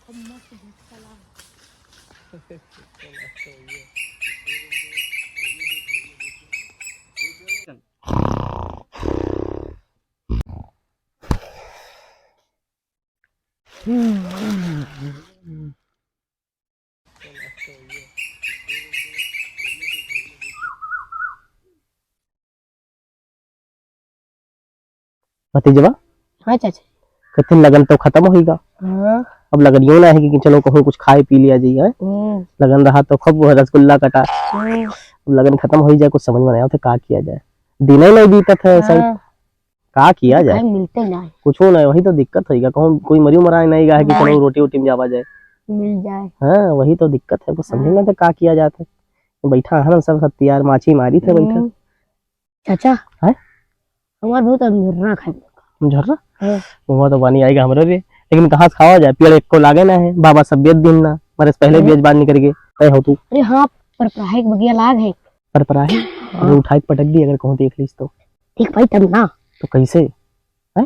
मस्त झटका लगा। भतीजवा हाँ चाचा। कथिन लगन तो खत्म होगा। हाँ। अब लगन यूं ना है कि चलो कहूँ कुछ खाए पी लिया जाइए। लगन रहा तो खूब रसगुल्ला कटा। अब लगन खत्म हो जाए कुछ समझ में नहीं आता क्या किया जाए। दिन ही नहीं बीता था ऐसा ही। क्या किया जाए मिलते नहीं कुछ नहीं। वही तो दिक्कत है कहूँ कोई मरी मरा नहीं गा है कि चलो रोटी वोटी में जावा जाए मिल जाए। हाँ वही तो दिक्कत है कुछ समझ में तो क्या किया जाता है। बैठा है सब सब तैयार माछी मारी थे बैठा। चाचा है हमारे बहुत झुर्रा खाए झर्रा मुँह तो पानी आएगा हमारे लिए। लेकिन कहाँ से खावा जाए पेड़ एक को लागे ना है बाबा सब बेच दिन ना मरे पहले बेचबान नहीं करके कहे हो तू। अरे हाँ पर पराहे के बगिया लाग है पर पराहे अगर उठा के पटक दी अगर कहूँ देख लीस तो ठीक भाई तब ना तो कैसे है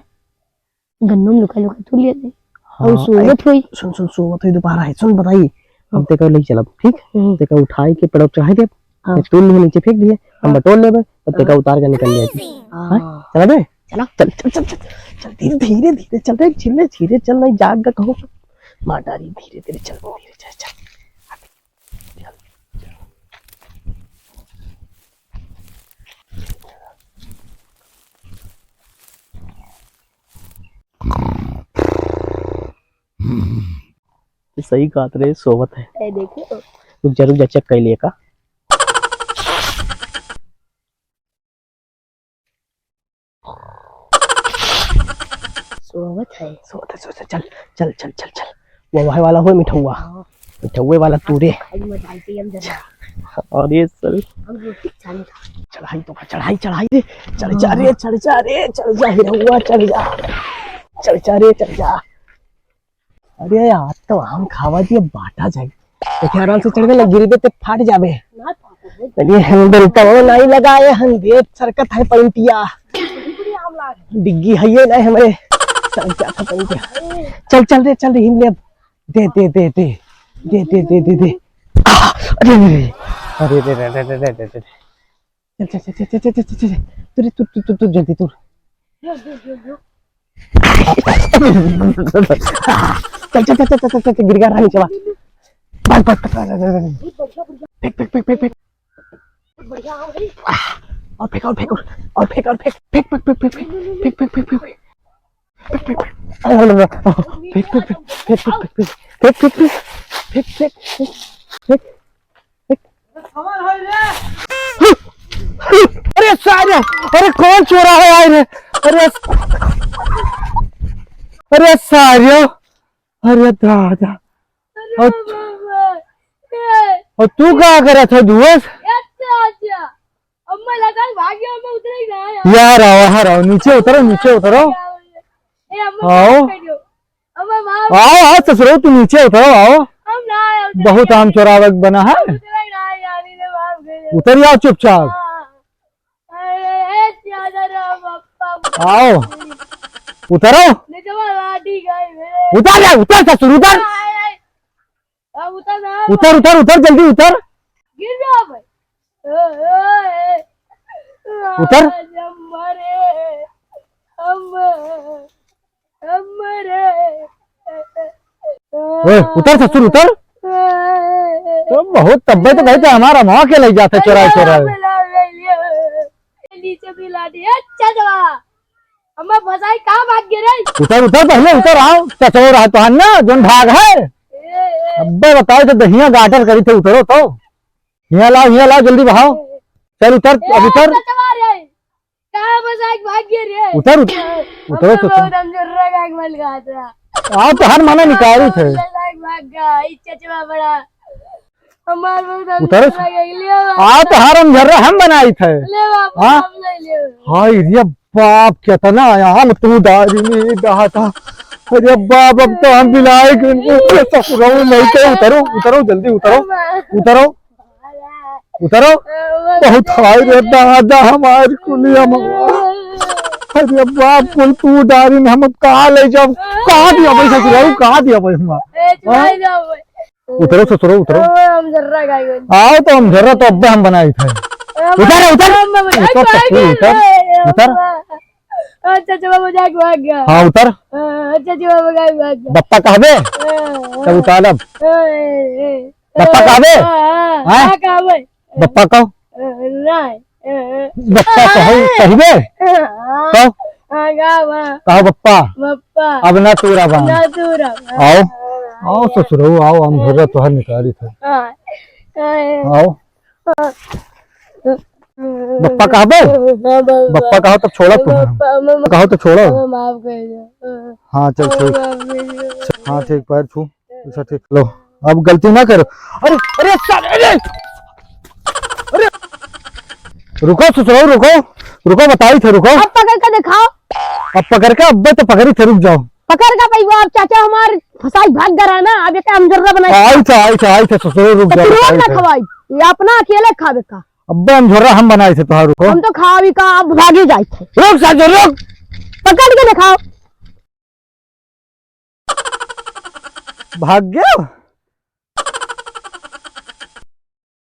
गन्नों में लुका लुका तू लिए थे और सोवत हुई सुन सुन सोवत हुई दोबारा है सुन बताइए हम ते ले चलब ठीक ते का उठाई के पड़क चढ़ाई दे तूल लिए नीचे फेंक दिए हम बटोर लेबे और ते का उतार के निकल जाए। चला दे चला चल चल चल चल चल धीरे धीरे धीरे चल रहे धीरे धीरे चल नहीं जाग का कहूँ माटारी धीरे धीरे चल धीरे चल चल सही बात रे सोवत है देखो रुक जा चेक कर लिए का सोवत है चल चल चल चल चल वो वही वाला हो मिठुआ मिठुए वाला तूरे और ये सर चढ़ाई तो चढ़ाई चढ़ाई रे चढ़ जा रे चढ़ जा रे चढ़ जा हिरहुआ चढ़ जा चढ़ जा रे चढ़ जा। अरे आज तो हम खावा दिए बाटा जाए तो आराम से चढ़ गए गिर ते फाट जाबे। ये हैंडल तो नहीं लगाए हम देव सरकत है पंटिया डिग्गी है ये नहीं हमारे चल जा था पंटिया चल चल रे चल हिम ले दे दे दे दे दे दे दे दे दे अरे अरे रे रे रे रे रे रे चल चल चल चल चल चल तू तू तू तू जल्दी तू चल चल चल चल चल गिर गया रानी चला बस बस फेंक फेंक फेंक फेंक फेंक और फेंक और फेंक और फेंक और फेंक फेंक फेंक फेंक फेंक फेंक फेंक फेंक फेंक अरे सारे अरे कौन चोरा है यार अरे अरे सारे अरे दादा और तू क्या करा था दुआस यार आओ नीचे उतरो आओ आओ आओ ससुरो तू नीचे उतरो आओ बहुत आम चोरावक बना है उतर जाओ चुपचाप आओ उतरो उतर जा उतर ससुर उतर उतर उतर उतर जल्दी उतर उतर उतर ससुर उतर तो बहुत तब्बे तो कहते हमारा माँ के ले जाते चोरा चोरा उतर उतर पहले उतर आओ चचोर है तो ना जोन भाग है अब्बे बताओ तो दहिया गाटर करी थे उतरो तो यहाँ लाओ जल्दी बहाओ चल उतर अब उतर उतर उतरो तो आप तो हर माना निकाली थे उतर आप तो हर हम झर्रा हम बनाई थे हाय रे बाप कितना आम तू दारी में कहा था अरे बाप अब तो हम बिलाए नहीं थे उतरो उतरो जल्दी उतरो उतरो उतरो बहुत हाय रे दादा हमारी कुलिया अरे बाप कुल तू डारी में हम कहा ले जाओ कहा दिया पैसा कहा दिया पैसा उतरो ससुरो उतरो। हम जर्रा खाएंगे। आओ तो हम जरा तो अब हम बनाई थे। उतर उतर उतर उतर। चाचा मजाक भाग गया। हाँ उतर। चाचा मजाक भाग गया। बप्पा कहबे तब उतार अब। बप्पा कहबे बप्पा कहो बप्पा कहबे कहो कहो बप्पा अब ना तूरा बांध। आओ आओ ससुरो आओ हम जरा तो हर निकाली थे। आओ बप्पा कहबे बप्पा कहो तो छोड़ो तुम कहो तो छोड़ो। माफ कर दो। हाँ चल ठीक। हाँ ठीक पैर छू अच्छा ठीक लो अब गलती ना करो। अरे अरे अरे अरे रुको ससुरो रुको रुको बताई थे रुको। अब पकड़ के दिखाओ। अब पकड़ के अब तो पकड़ी थे रुक जाओ। पकड़ का भाई अब चाचा हमारे फसाई भाग गया है ना। अब ये हम जर्रा बनाए आई थे ससुरो रुक तो जाओ। ना खवाई ये अपना अकेले खावे का। अब हम झोरा हम बनाए थे तो रुको। हम तो खावी का अब भागे जाए थे। रुक साजो रुक पकड़ के दिखाओ। भाग गया।